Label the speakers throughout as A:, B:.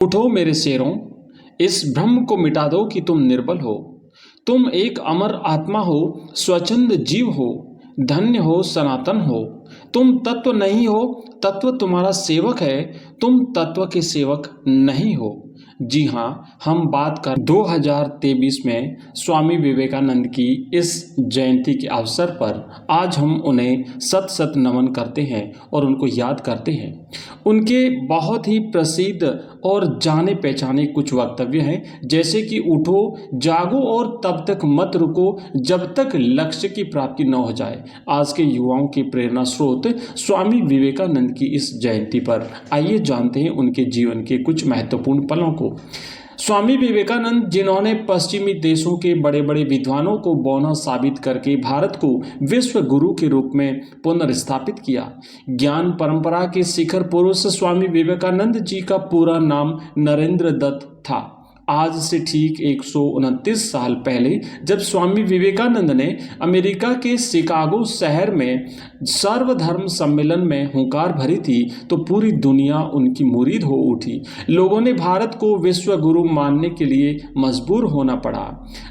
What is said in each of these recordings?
A: उठो मेरे शेरों, इस भ्रम को मिटा दो कि तुम निर्बल हो। तुम एक अमर आत्मा हो, स्वच्छंद जीव हो, धन्य हो, सनातन हो। तुम तत्व नहीं हो, तत्व तुम्हारा सेवक है। तुम तत्व के सेवक नहीं हो। जी हाँ, हम बात कर 2023 में स्वामी विवेकानंद की इस जयंती के अवसर पर आज हम उन्हें सत सत नमन करते हैं और उनको याद करते हैं। उनके बहुत ही प्रसिद्ध और जाने पहचाने कुछ वक्तव्य हैं, जैसे कि उठो, जागो और तब तक मत रुको जब तक लक्ष्य की प्राप्ति न हो जाए। आज के युवाओं की प्रेरणा स्रोत स्वामी विवेकानंद की इस जयंती पर आइए जानते हैं उनके जीवन के कुछ महत्वपूर्ण पलों को। स्वामी विवेकानंद, जिन्होंने पश्चिमी देशों के बड़े बड़े विद्वानों को बौना साबित करके भारत को विश्व गुरु के रूप में पुनर्स्थापित किया। ज्ञान परंपरा के शिखर पुरुष स्वामी विवेकानंद जी का पूरा नाम नरेंद्र दत्त था। आज से ठीक 129 साल पहले जब स्वामी विवेकानंद ने अमेरिका के शिकागो शहर में सर्वधर्म सम्मेलन में हुंकार भरी थी, तो पूरी दुनिया उनकी मुरीद हो उठी। लोगों ने भारत को विश्व गुरु मानने के लिए मजबूर होना पड़ा।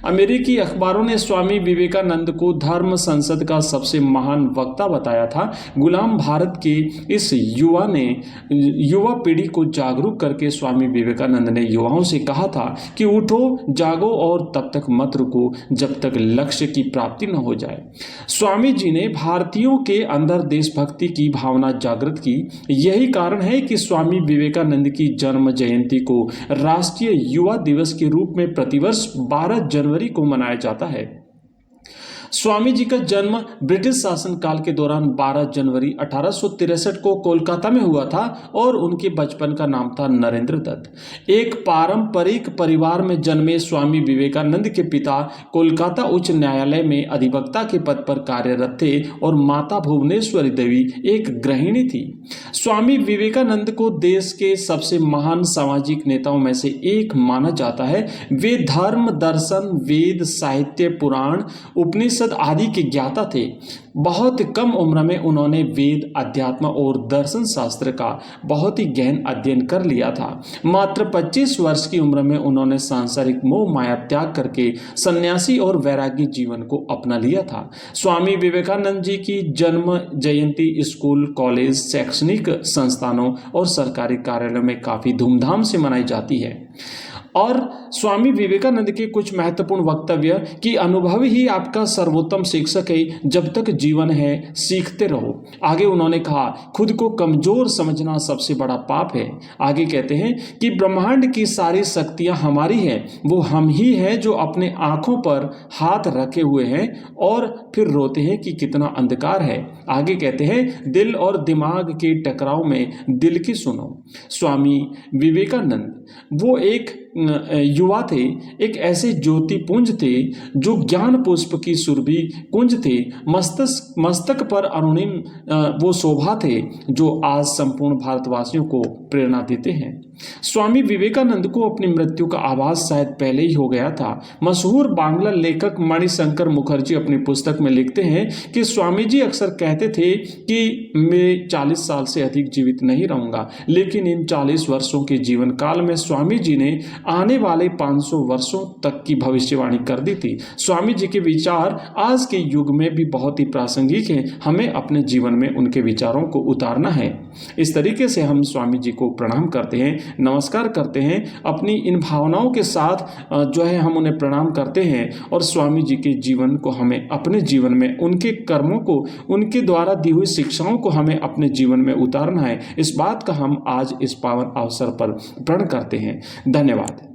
A: अमेरिकी अखबारों ने स्वामी विवेकानंद को धर्म संसद का सबसे महान वक्ता बताया था। गुलाम भारत के इस युवा पीढ़ी को जागरूक करके स्वामी विवेकानंद ने युवाओं से कहा था कि उठो, जागो और तब तक मत रुको जब तक लक्ष्य की प्राप्ति न हो जाए। स्वामी जी ने भारतीयों के अंदर देशभक्ति की भावना जागृत की। यही कारण है कि स्वामी विवेकानंद की जन्म जयंती को राष्ट्रीय युवा दिवस के रूप में प्रतिवर्ष 12 जनवरी को मनाया जाता है। स्वामी जी का जन्म ब्रिटिश शासनकाल के दौरान 12 जनवरी 1863 को कोलकाता में हुआ था और उनके बचपन का नाम था नरेंद्र दत्त। एक पारंपरिक परिवार में जन्मे स्वामी विवेकानंद के पिता कोलकाता उच्च न्यायालय में अधिवक्ता के पद पर कार्यरत थे और माता भुवनेश्वरी देवी एक गृहिणी थी। स्वामी विवेकानंद को देश के सबसे महान सामाजिक नेताओं में से एक माना जाता है। वे धर्म, दर्शन, वेद, साहित्य, पुराण, उपनिषद आदि के ज्ञाता थे। बहुत कम उम्र में उन्होंने वेद, अध्यात्म और दर्शन शास्त्र का बहुत ही गहन अध्ययन कर लिया था। मात्र 25 वर्ष की उम्र में उन्होंने सांसारिक मोह माया त्याग करके सन्यासी और वैरागी जीवन को अपना लिया था। स्वामी विवेकानंद जी की जन्म जयंती स्कूल, कॉलेज, शैक्षणिक संस्थानों और सरकारी कार्यालयों में काफी धूमधाम से मनाई जाती है। और स्वामी विवेकानंद के कुछ महत्वपूर्ण वक्तव्य कि अनुभव ही आपका सर्वोत्तम शिक्षक है, जब तक जीवन है सीखते रहो। आगे उन्होंने कहा, खुद को कमजोर समझना सबसे बड़ा पाप है। आगे कहते हैं कि ब्रह्मांड की सारी शक्तियां हमारी हैं, वो हम ही हैं जो अपने आंखों पर हाथ रखे हुए हैं और फिर रोते हैं कि कितना अंधकार है। आगे कहते हैं, दिल और दिमाग के टकराव में दिल की सुनो। स्वामी विवेकानंद वो एक युवा थे, एक ऐसे ज्योति पुंज थे जो ज्ञान पुष्प की सुरभि कुंज थे। मस्तक पर अरुणिम वो शोभा थे जो आज संपूर्ण भारतवासियों को प्रेरणा देते हैं। स्वामी विवेकानंद को अपनी मृत्यु का आभास शायद पहले ही हो गया था। मशहूर बांग्ला लेखक मणिशंकर मुखर्जी अपनी पुस्तक में लिखते हैं कि स्वामी जी अक्सर कहते थे कि मैं 40 साल से अधिक जीवित नहीं रहूंगा, लेकिन इन 40 वर्षों के जीवन काल में स्वामी जी ने आने वाले 500 वर्षों तक की भविष्यवाणी कर दी थी। स्वामी जी के विचार आज के युग में भी बहुत ही प्रासंगिक हैं। हमें अपने जीवन में उनके विचारों को उतारना है। इस तरीके से हम स्वामी जी को प्रणाम करते हैं, नमस्कार करते हैं। अपनी इन भावनाओं के साथ हम उन्हें प्रणाम करते हैं और स्वामी जी के जीवन को हमें अपने जीवन में, उनके कर्मों को, उनके द्वारा दी हुई शिक्षाओं को हमें अपने जीवन में उतारना है। इस बात का हम आज इस पावन अवसर पर प्रण करते हैं। धन्यवाद।